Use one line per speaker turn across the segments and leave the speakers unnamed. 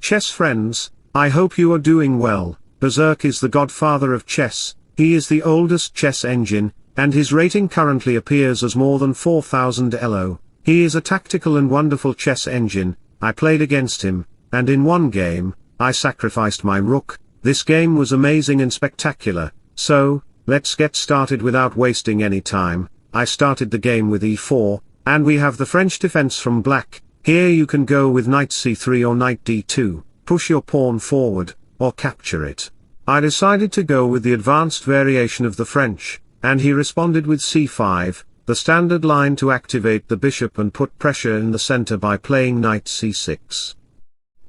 Chess friends, I hope you are doing well. Berserk is the godfather of chess, he is the oldest chess engine, and his rating currently appears as more than 4000 elo. He is a tactical and wonderful chess engine. I played against him, and in one game, I sacrificed my rook. This game was amazing and spectacular, so, let's get started without wasting any time. I started the game with e4, and we have the French defense from black. Here you can go with knight c3 or knight d2, push your pawn forward, or capture it. I decided to go with the advanced variation of the French, and he responded with c5, the standard line to activate the bishop and put pressure in the center by playing knight c6.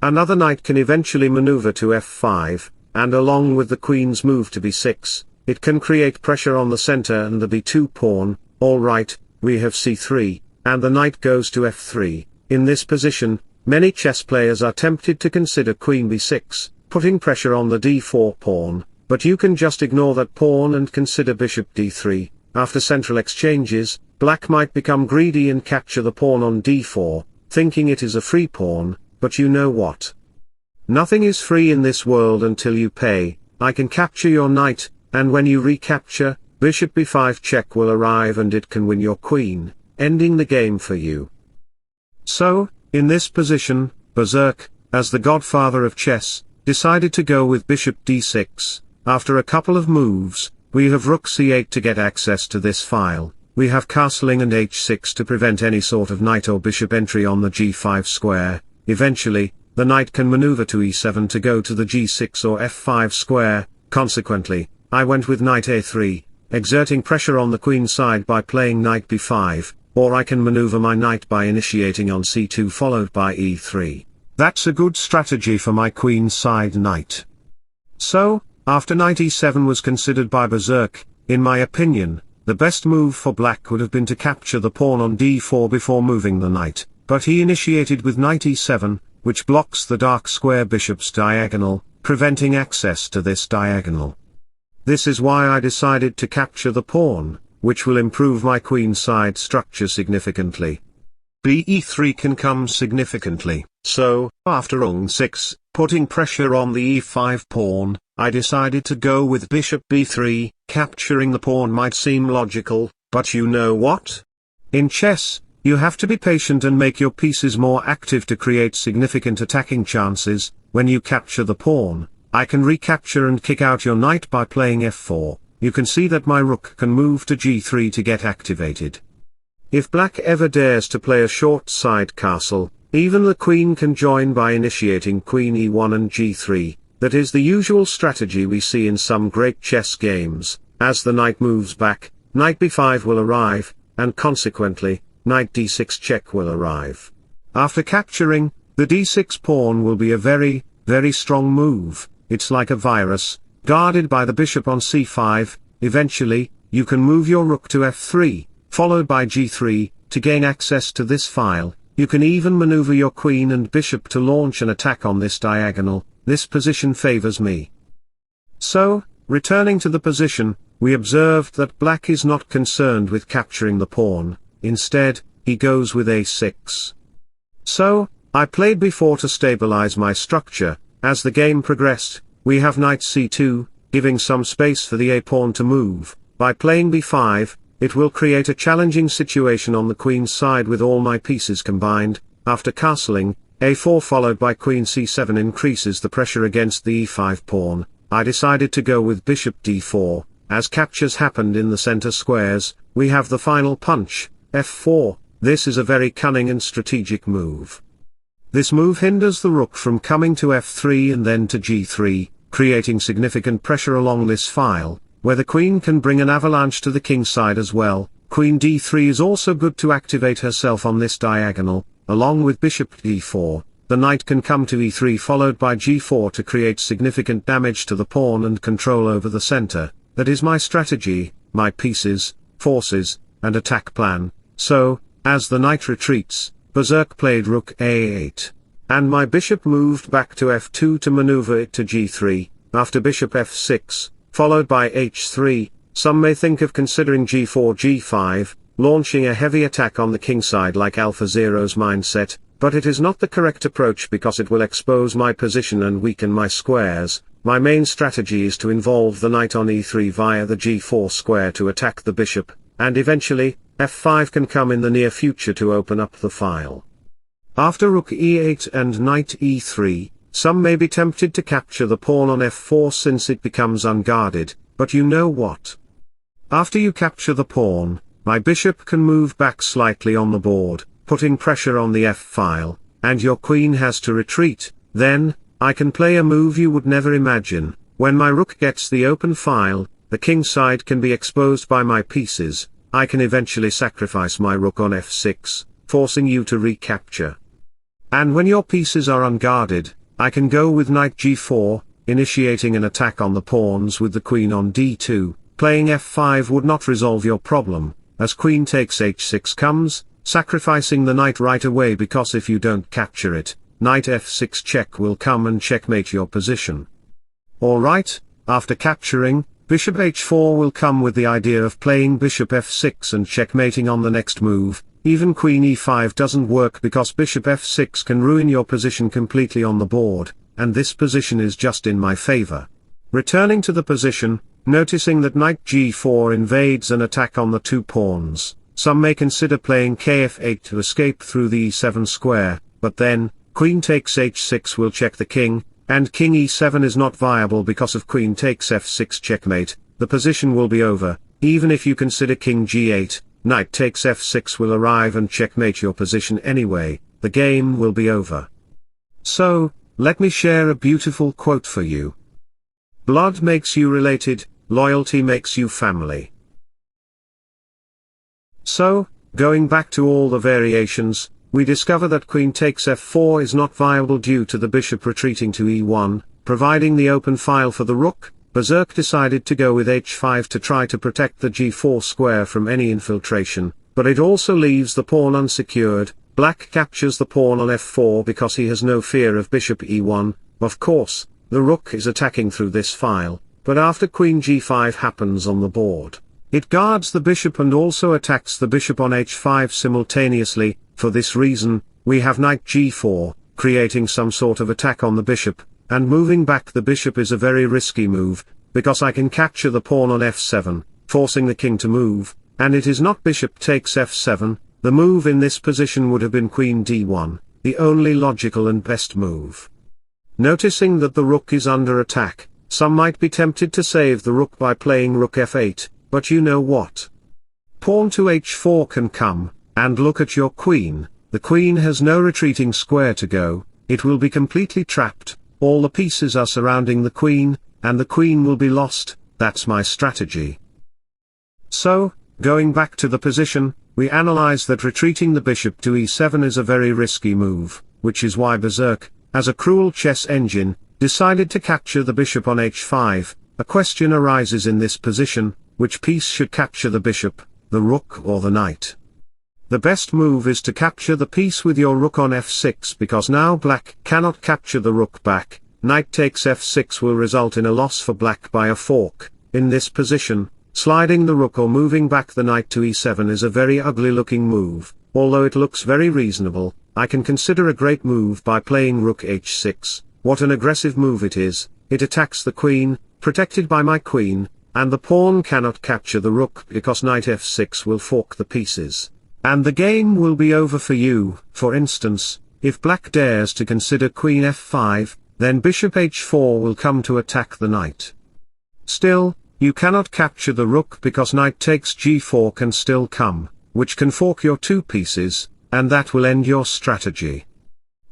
Another knight can eventually maneuver to f5, and along with the queen's move to b6, it can create pressure on the center and the b2 pawn. Alright, we have c3, and the knight goes to f3. In this position, many chess players are tempted to consider queen b6, putting pressure on the d4 pawn, but you can just ignore that pawn and consider bishop d3. After central exchanges, black might become greedy and capture the pawn on d4, thinking it is a free pawn, but you know what? Nothing is free in this world until you pay. I can capture your knight, and when you recapture, bishop b5 check will arrive and it can win your queen, ending the game for you. So, in this position, Berserk, as the godfather of chess, decided to go with bishop d6. After a couple of moves, we have rook c8 to get access to this file. We have castling and h6 to prevent any sort of knight or bishop entry on the g5 square. Eventually, the knight can maneuver to e7 to go to the g6 or f5 square. Consequently, I went with knight a3, exerting pressure on the queen side by playing knight b5, or I can maneuver my knight by initiating on c2 followed by e3. That's a good strategy for my queen side knight. So, after knight e7 was considered by Berserk, in my opinion, the best move for black would have been to capture the pawn on d4 before moving the knight, but he initiated with knight e7, which blocks the dark square bishop's diagonal, preventing access to this diagonal. This is why I decided to capture the pawn, which will improve my queen side structure significantly. be3 can come significantly, so, after Ngxe6, putting pressure on the e5 pawn, I decided to go with bishop b3. Capturing the pawn might seem logical, but you know what? In chess, you have to be patient and make your pieces more active to create significant attacking chances. When you capture the pawn, I can recapture and kick out your knight by playing f4. You can see that my rook can move to g3 to get activated. If black ever dares to play a short side castle, even the queen can join by initiating queen e1 and g3. That is the usual strategy we see in some great chess games. As the knight moves back, knight b5 will arrive, and consequently, knight d6 check will arrive. After capturing, the d6 pawn will be a very, very strong move. It's like a virus, guarded by the bishop on c5. Eventually, you can move your rook to f3, followed by g3, to gain access to this file. You can even maneuver your queen and bishop to launch an attack on this diagonal. This position favors me. So, returning to the position, we observed that black is not concerned with capturing the pawn. Instead, he goes with a6. So, I played b4 to stabilize my structure. As the game progressed, we have knight c2, giving some space for the a-pawn to move. By playing b5, it will create a challenging situation on the queen's side with all my pieces combined. After castling, a4 followed by queen c7 increases the pressure against the e5 pawn. I decided to go with bishop d4. As captures happened in the center squares, we have the final punch, f4. This is a very cunning and strategic move. This move hinders the rook from coming to f3 and then to g3, creating significant pressure along this file, where the queen can bring an avalanche to the king side as well. Queen d3 is also good to activate herself on this diagonal. Along with bishop d4, the knight can come to e3 followed by g4 to create significant damage to the pawn and control over the center. That is my strategy, my pieces, forces, and attack plan. So, as the knight retreats, Berserk played rook a8. And my bishop moved back to f2 to maneuver it to g3, after bishop f6, followed by h3, some may think of considering g4 g5, launching a heavy attack on the king side like AlphaZero's mindset. but it is not the correct approach because it will expose my position and weaken my squares. My main strategy is to involve the knight on e3 via the g4 square to attack the bishop, and eventually, f5 can come in the near future to open up the file. After rook e8 and knight e3, some may be tempted to capture the pawn on f4 since it becomes unguarded, but you know what? After you capture the pawn, my bishop can move back slightly on the board, putting pressure on the f-file, and your queen has to retreat. Then, I can play a move you would never imagine. When my rook gets the open file, the king side can be exposed by my pieces. I can eventually sacrifice my rook on f6, forcing you to recapture. And when your pieces are unguarded, I can go with knight g4, initiating an attack on the pawns with the queen on d2. Playing f5 would not resolve your problem, as queen takes h6 comes, sacrificing the knight right away because if you don't capture it, knight f6 check will come and checkmate your position. Alright, after capturing, bishop h4 will come with the idea of playing bishop f6 and checkmating on the next move. Even queen e5 doesn't work because bishop f6 can ruin your position completely on the board, and this position is just in my favor. Returning to the position, noticing that knight g4 invades an attack on the two pawns, some may consider playing kf8 to escape through the e7 square, but then, queen takes h6 will check the king, and king e7 is not viable because of queen takes f6 checkmate. The position will be over. Even if you consider king g8, knight takes f6 will arrive and checkmate your position anyway. The game will be over. So, let me share a beautiful quote for you. Blood makes you related, loyalty makes you family. So, going back to all the variations, we discover that queen takes f4 is not viable due to the bishop retreating to e1, providing the open file for the rook. Berserk decided to go with h5 to try to protect the g4 square from any infiltration, but it also leaves the pawn unsecured. Black captures the pawn on f4 because he has no fear of bishop e1. Of course, the rook is attacking through this file, but after queen g5 happens on the board, it guards the bishop and also attacks the bishop on h5 simultaneously. For this reason, we have knight g4, creating some sort of attack on the bishop, and moving back the bishop is a very risky move, because I can capture the pawn on f7, forcing the king to move, and it is not bishop takes f7. The move in this position would have been queen d1, the only logical and best move. Noticing that the rook is under attack, some might be tempted to save the rook by playing rook f8, but you know what? Pawn to h4 can come, and look at your queen. The queen has no retreating square to go, it will be completely trapped, all the pieces are surrounding the queen, and the queen will be lost. That's my strategy. So, going back to the position, we analyze that retreating the bishop to e7 is a very risky move, which is why Berserk, as a cruel chess engine, decided to capture the bishop on h5. A question arises in this position, which piece should capture the bishop, the rook or the knight? The best move is to capture the piece with your rook on f6 because now black cannot capture the rook back. Knight takes f6 will result in a loss for black by a fork. In this position, sliding the rook or moving back the knight to e7 is a very ugly looking move. Although it looks very reasonable, I can consider a great move by playing rook h6. What an aggressive move it is. It attacks the queen, protected by my queen, and the pawn cannot capture the rook because knight f6 will fork the pieces. And the game will be over for you. For instance, if black dares to consider queen f5, then bishop h4 will come to attack the knight. Still, you cannot capture the rook because knight takes g4 can still come, which can fork your two pieces, and that will end your strategy.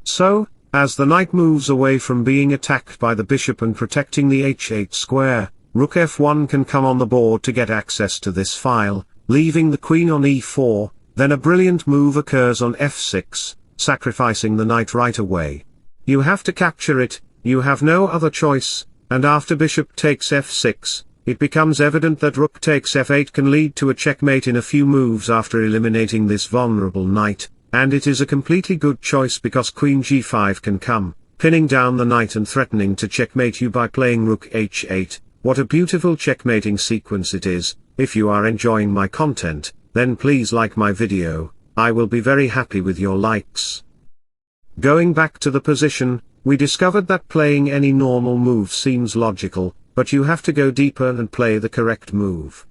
So, as the knight moves away from being attacked by the bishop and protecting the h8 square, rook f1 can come on the board to get access to this file, leaving the queen on e4. Then a brilliant move occurs on f6, sacrificing the knight right away. You have to capture it, you have no other choice, and after bishop takes f6, it becomes evident that rook takes f8 can lead to a checkmate in a few moves after eliminating this vulnerable knight, and it is a completely good choice because queen g5 can come, pinning down the knight and threatening to checkmate you by playing rook h8. What a beautiful checkmating sequence it is. If you are enjoying my content, then please like my video. I will be very happy with your likes. Going back to the position, we discovered that playing any normal move seems logical, but you have to go deeper and play the correct move.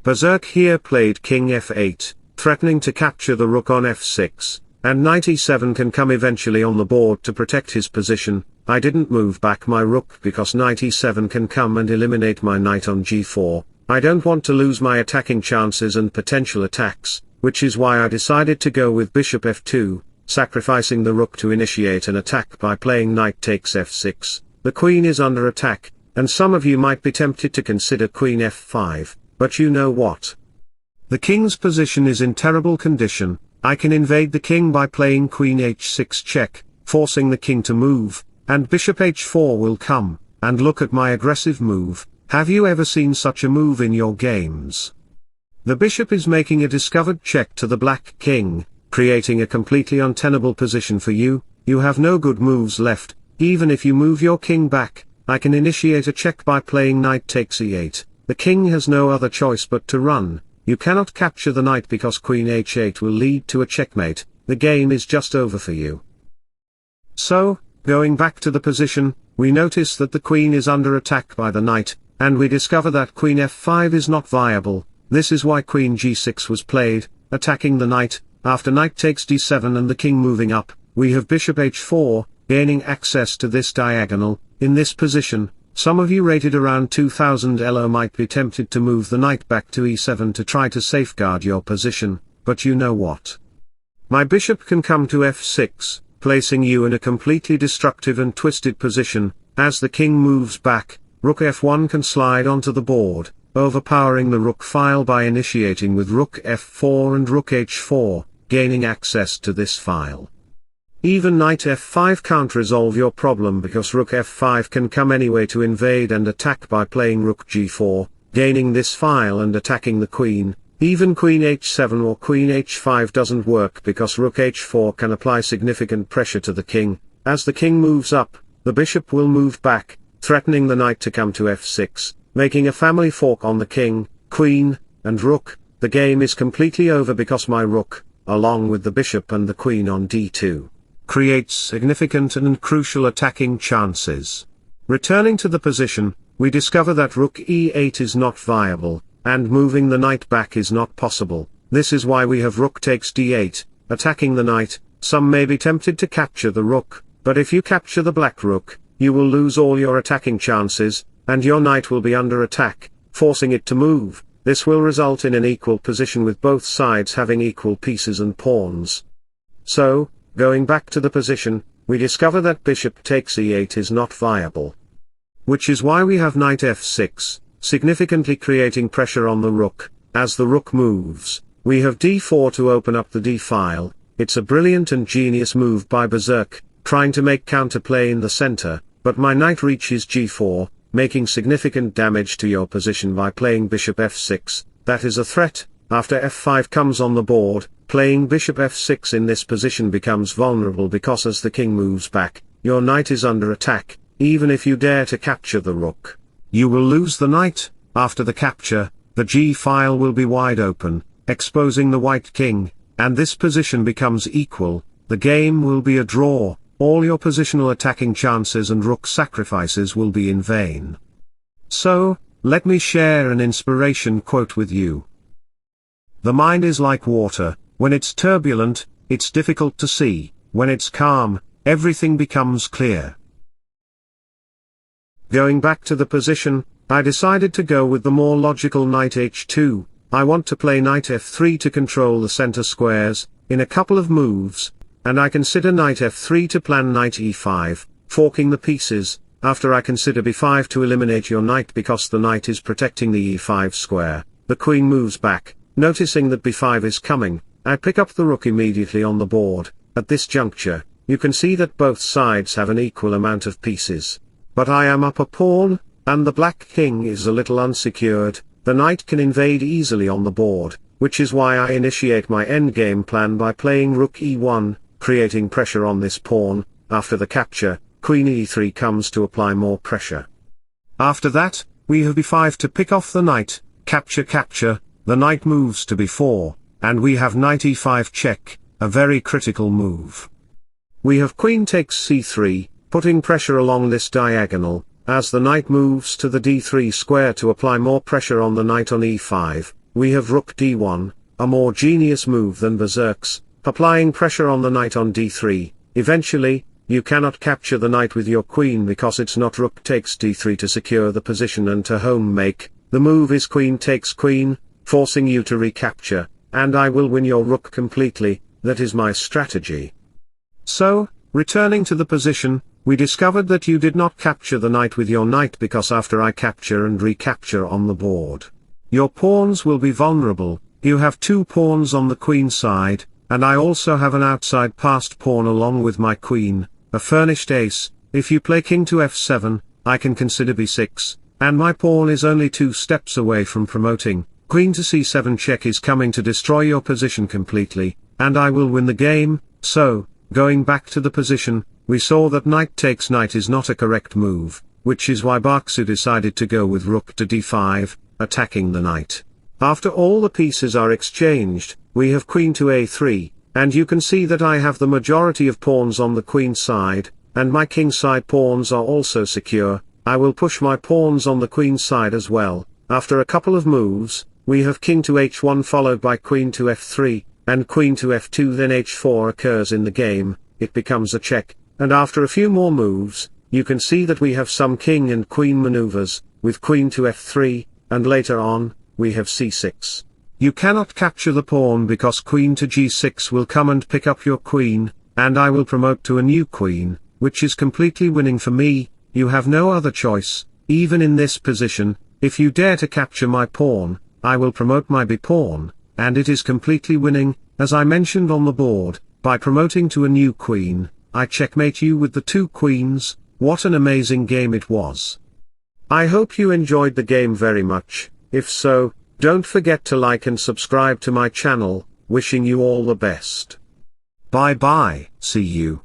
Berserk here played King f8, threatening to capture the rook on f6, and knight e7 can come eventually on the board to protect his position. I didn't move back my rook because knight e7 can come and eliminate my knight on g4. I don't want to lose my attacking chances and potential attacks, which is why I decided to go with bishop f2, sacrificing the rook to initiate an attack by playing knight takes f6. The queen is under attack, and some of you might be tempted to consider queen f5, but you know what? The king's position is in terrible condition. I can invade the king by playing queen h6 check, forcing the king to move, and bishop h4 will come, and look at my aggressive move. Have you ever seen such a move in your games? The bishop is making a discovered check to the black king, creating a completely untenable position for you. You have no good moves left. Even if you move your king back, I can initiate a check by playing knight takes e8. The king has no other choice but to run. You cannot capture the knight because queen h8 will lead to a checkmate. The game is just over for you. So, going back to the position, we notice that the queen is under attack by the knight, and we discover that queen f5 is not viable. This is why queen g6 was played, attacking the knight. After knight takes d7 and the king moving up, we have bishop h4, gaining access to this diagonal. In this position, some of you rated around 2000 elo might be tempted to move the knight back to e7 to try to safeguard your position, but you know what? My bishop can come to f6, placing you in a completely destructive and twisted position. As the king moves back, rook f1 can slide onto the board, overpowering the rook file by initiating with rook f4 and rook h4, gaining access to this file. Even knight f5 can't resolve your problem because rook f5 can come anyway to invade and attack by playing rook g4, gaining this file and attacking the queen. Even queen h7 or queen h5 doesn't work because rook h4 can apply significant pressure to the king. As the king moves up, the bishop will move back, threatening the knight to come to f6, making a family fork on the king, queen, and rook. The game is completely over because my rook, along with the bishop and the queen on d2, creates significant and crucial attacking chances. Returning to the position, we discover that rook e8 is not viable, and moving the knight back is not possible. This is why we have rook takes d8, attacking the knight. Some may be tempted to capture the rook, but if you capture the black rook, you will lose all your attacking chances, and your knight will be under attack, forcing it to move. This will result in an equal position with both sides having equal pieces and pawns. So, going back to the position, we discover that bishop takes e8 is not viable. Which is why we have knight f6, significantly creating pressure on the rook. As the rook moves, we have d4 to open up the d-file. It's a brilliant and genius move by Berserk, trying to make counterplay in the center, but my knight reaches g4, making significant damage to your position by playing bishop f6. That is a threat. After f5 comes on the board, playing bishop f6 in this position becomes vulnerable because as the king moves back, your knight is under attack. Even if you dare to capture the rook, you will lose the knight. After the capture, the g-file will be wide open, exposing the white king, and this position becomes equal. The game will be a draw. All your positional attacking chances and rook sacrifices will be in vain. So, let me share an inspiration quote with you. The mind is like water. When it's turbulent, it's difficult to see. When it's calm, everything becomes clear. Going back to the position, I decided to go with the more logical knight h2. I want to play knight f3 to control the center squares, in a couple of moves, and I consider knight f3 to plan knight e5, forking the pieces. After I consider b5 to eliminate your knight because the knight is protecting the e5 square. The queen moves back, noticing that b5 is coming. I pick up the rook immediately on the board. At this juncture, you can see that both sides have an equal amount of pieces. But I am up a pawn, and the black king is a little unsecured. The knight can invade easily on the board, which is why I initiate my endgame plan by playing rook e1, creating pressure on this pawn. After the capture, queen e3 comes to apply more pressure. After that, we have b5 to pick off the knight. Capture, the knight moves to b4, and we have knight e5 check, a very critical move. we have queen takes c3, putting pressure along this diagonal, as the knight moves to the d3 square to apply more pressure on the knight on e5, we have rook d1, a more genius move than Berserk's, applying pressure on the knight on d3, eventually, you cannot capture the knight with your queen because it's not rook takes d3 to secure the position and to home make, the move is queen takes queen, forcing you to recapture, and I will win your rook completely, that is my strategy. So, returning to the position, we discovered that you did not capture the knight with your knight because after I capture and recapture on the board, your pawns will be vulnerable. You have 2 pawns on the queen side, and I also have an outside passed pawn along with my queen, a furnished ace. If you play king to f7, I can consider b6, and my pawn is only 2 steps away from promoting. Queen to c7 check is coming to destroy your position completely, and I will win the game. So, going back to the position, we saw that knight takes knight is not a correct move, which is why Baksu decided to go with rook to d5, attacking the knight. After all the pieces are exchanged, we have queen to a3, and you can see that I have the majority of pawns on the queen side, and my king side pawns are also secure. I will push my pawns on the queen side as well. After a couple of moves, we have king to h1 followed by queen to f3, and queen to f2, then h4 occurs in the game, it becomes a check, and after a few more moves, you can see that we have some king and queen maneuvers, with queen to f3, and later on, we have c6. You cannot capture the pawn because queen to g6 will come and pick up your queen, and I will promote to a new queen, which is completely winning for me. You have no other choice, even in this position. If you dare to capture my pawn, I will promote my b pawn, and it is completely winning. As I mentioned on the board, by promoting to a new queen, I checkmate you with the 2 queens. What an amazing game it was. I hope you enjoyed the game very much. If so, don't forget to like and subscribe to my channel. Wishing you all the best. Bye bye, see you.